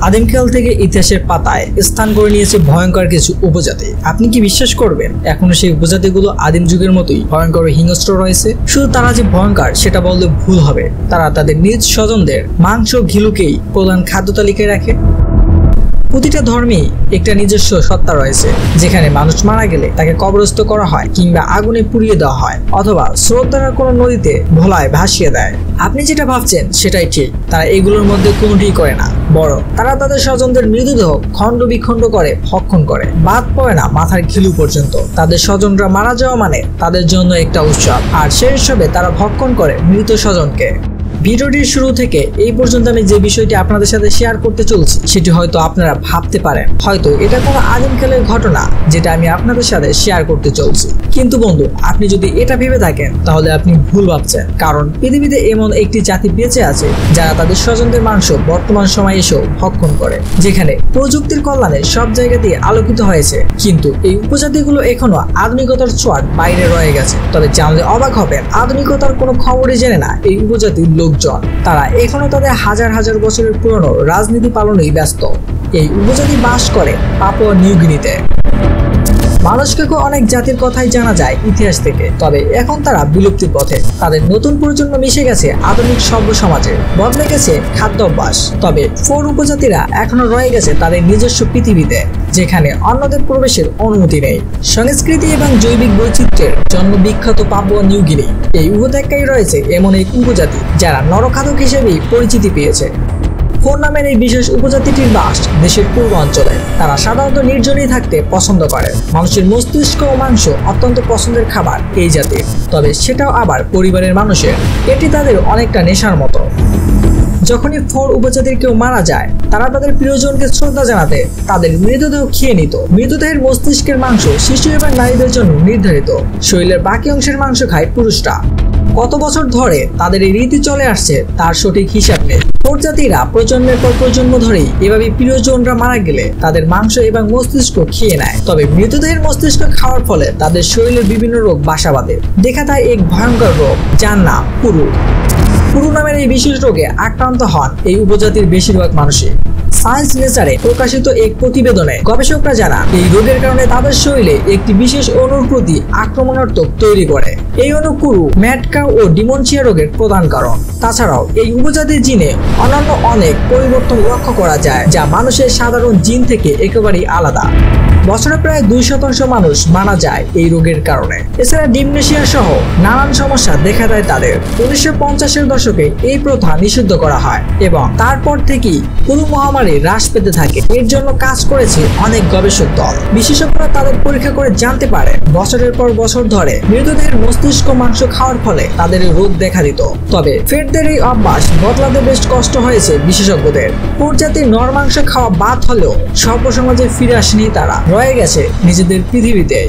আদিমকাল থেকে ইতিহাসের পাতায় স্থান করে নিয়েছে ভয়ঙ্কর কিছু উপজাতি। আপনি কি বিশ্বাস করবেন এখনো সেই উপজাতিগুলো আদিম যুগের মতোই ভয়ঙ্কর হিংস্র রয়েছে? শুধু তারা যে ভয়ঙ্কর সেটা বললে ভুল হবে, তারা তাদের নিজ স্বজনদের মাংস ঘিলুকেই প্রধান খাদ্য তালিকায় রাখে। প্রতিটা ধর্মেই একটা নিজস্ব সত্তা রয়েছে, যেখানে মানুষ মারা গেলে তাকে কবরস্থ করা হয় কিংবা আগুনে পুড়িয়ে দেওয়া হয় অথবা স্রোত দ্বারা কোনো নদীতে ভোলায় ভাসিয়ে দেয়। আপনি যেটা ভাবছেন সেটাই ঠিক, তারা এগুলোর মধ্যে কোনোটিই করে না, বরং তারা তাদের স্বজনদের মৃতদেহ খণ্ড বিখণ্ড করে ভক্ষণ করে, বাদ পড়ে না মাথার ঘিলু পর্যন্ত। তাদের স্বজনরা মারা যাওয়া মানে তাদের জন্য একটা উৎসব, আর সেই উৎসবে তারা ভক্ষণ করে মৃত স্বজনকে। ভিডিওটির শুরু থেকে এই পর্যন্ত আমি যে বিষয়টি আপনাদের সাথে শেয়ার করতে চলছি সেটি হয়তো আপনারা ভাবতে পারেন হয়তো এটা কোনো আদিমকালের ঘটনা যেটা আমি আপনাদের সাথে শেয়ার করতে চলছি, কিন্তু বন্ধু আপনি যদি এটা ভেবে থাকেন তাহলে আপনি ভুল ভাবছেন। কারণ পৃথিবীতে এমন একটি জাতি বেঁচে আছে যারা তাদের স্বজনদের মাংস বর্তমান সময়ে এসেও ভক্ষণ করে, যেখানে প্রযুক্তির কল্যাণে সব জায়গাতেই আলোকিত হয়েছে, কিন্তু এই উপজাতিগুলো এখনো আধুনিকতার ছোঁয়ার বাইরে রয়ে গেছে। তবে জানলে অবাক হবেন, আধুনিকতার কোনো খবরই জেনে না এই উপজাতির লোকজন। তারা এখনো তাদের হাজার হাজার বছরের পুরনো রাজনীতি পালনেই ব্যস্ত। এই উপজাতি বাস করে পাপুয়া নিউ গিনিতে। মানুষকে অনেক জাতির কথাই জানা যায় ইতিহাস থেকে, তবে এখন তারা বিলুপ্তির পথে। তাদের নতুন প্রজন্ম মিশে গেছে আধুনিক সভ্য সমাজে, বদলে গেছে খাদ্যাভ্যাস। তবে ফোর উপজাতিরা এখনো রয়ে গেছে তাদের নিজস্ব পৃথিবীতে, যেখানে অন্যদের প্রবেশের অনুমতি নেই। সংস্কৃতি এবং জৈবিক বৈচিত্র্যের জন্য বিখ্যাত পাপুয়া নিউ গিনি এই উপত্যকায় রয়েছে এমন এক উপজাতি যারা নরখাদক হিসেবেই পরিচিতি পেয়েছে। ফোর নামের এই বিশেষ উপজাতিটির বাস দেশের পূর্বাঞ্চলে। তারা সাধারণত নির্জনেই থাকতে পছন্দ করে। মানুষের মস্তিষ্ক ও মাংস অত্যন্ত পছন্দের খাবার এই জাতির, তবে সেটাও আবার পরিবারের মানুষের। এটি তাদের অনেকটা নেশার মতো। যখনই ফোর উপজাতির কেউ মারা যায়, তারা তাদের প্রিয়জনকে শ্রদ্ধা জানাতে তাদের মৃতদেহ খেয়ে নিত। মৃতদেহের মস্তিষ্কের মাংস শিশু এবং নারীদের জন্য নির্ধারিত, শরীরের বাকি অংশের মাংস খায় পুরুষরা। কত বছর ধরে তাদের এই রীতি চলে আসছে তার সঠিক হিসাব নেই। ফোর জাতিরা প্রজন্মের পর প্রজন্ম ধরেই এভাবে প্রিয়জনরা মারা গেলে তাদের মাংস এবং মস্তিষ্ক খেয়ে নেয়। তবে মৃতদেহের মস্তিষ্ক খাওয়ার ফলে তাদের শরীরের বিভিন্ন রোগ বাসা বাঁধে। দেখা দেয় এক ভয়ঙ্কর রোগ যার নাম পুরু। পুরু নামের এই বিশেষ রোগে আক্রান্ত হন এই উপজাতির বেশিরভাগ মানুষই। সায়েন্স নেচারে প্রকাশিত এক প্রতিবেদনে গবেষকরা জানান এই রোগের কারণে তাদের শরীরে একটি বিশেষ অণুর প্রতি আক্রমণাত্মক তৈরি করে। এই অণু কুরু, ম্যাটকা ও ডিমেনশিয়া রোগের প্রধান কারণ। তাছাড়াও এই উপজাতির জিনে অন্যান্য অনেক পরিবর্তন লক্ষ্য করা যায়, যা মানুষের সাধারণ জিন থেকে একেবারেই আলাদা। বছরে প্রায় 2% মানুষ মারা যায় এই রোগের কারণে। এছাড়া ডিমনেশিয়া সহ নানান সমস্যা দেখা দেয় তাদের। 1950-এর দশকে এই প্রথা নিষিদ্ধ করা হয় এবং তারপর থেকেই পুরো মহামারী হ্রাস পেতে থাকে। এর জন্য কাজ করেছে অনেক গবেষক দল। বিশেষজ্ঞরা তাদের পরীক্ষা করে জানতে পারে বছরের পর বছর ধরে মৃতদেহের মস্তিষ্ক মাংস খাওয়ার ফলে তাদের রোগ দেখা দিত। তবে ফেরদের এই অভ্যাস বদলাতে বেশ কষ্ট হয়েছে বিশেষজ্ঞদের। প্রজাতির নর মাংস খাওয়া বাদ হলেও সভ্য সমাজে ফিরে আসেনি, তারা রয়ে গেছে নিজেদের পৃথিবীতে।